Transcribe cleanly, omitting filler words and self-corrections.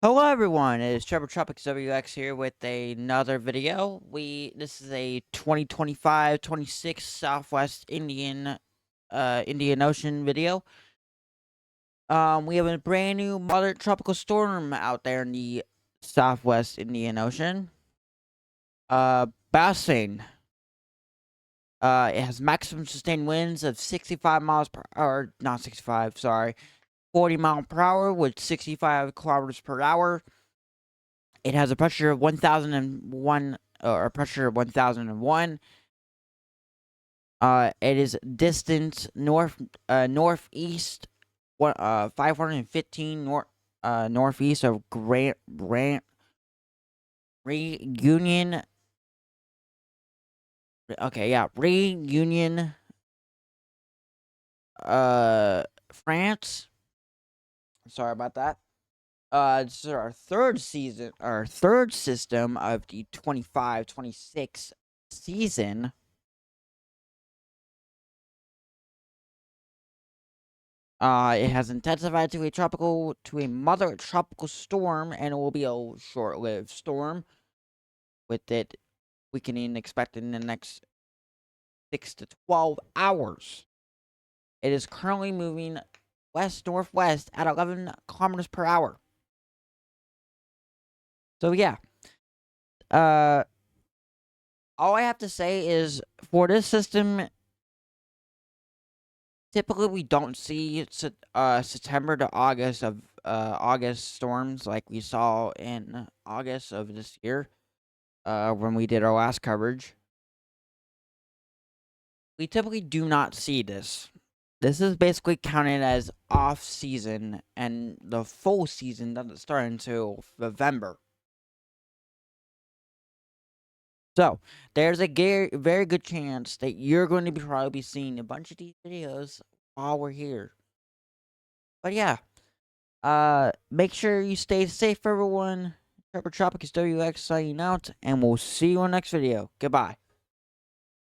Hello everyone, it is Tropics WX here with another video. This is a 2025-26 Southwest Indian Ocean video. We have a brand new moderate tropical storm out there in the Southwest Indian Ocean. Bassing. It has maximum sustained winds of 65 miles per hour, not 65, sorry, 40 mile per hour with 65 kilometers per hour. It has a pressure of 1001 or a pressure of 1001. It is distance northeast 515 northeast of Grant Reunion. Okay, yeah, Reunion France. Sorry about that. This is our third system of the 25-26 season. It has intensified to a moderate tropical storm, and it will be a short-lived storm. With it weakening expected in the next 6 to 12 hours. It is currently moving west-northwest at 11 kilometers per hour. So yeah, all I have to say is for this system, typically we don't see September to August of August storms like we saw in August of this year. When we did our last coverage. We typically do not see this. This is basically counted as off season, and the full season doesn't start until November. So there's a very good chance that you're going to be probably seeing a bunch of these videos while we're here. But yeah, make sure you stay safe, everyone. Trevor Tropics WX signing out, and we'll see you in the next video. Goodbye.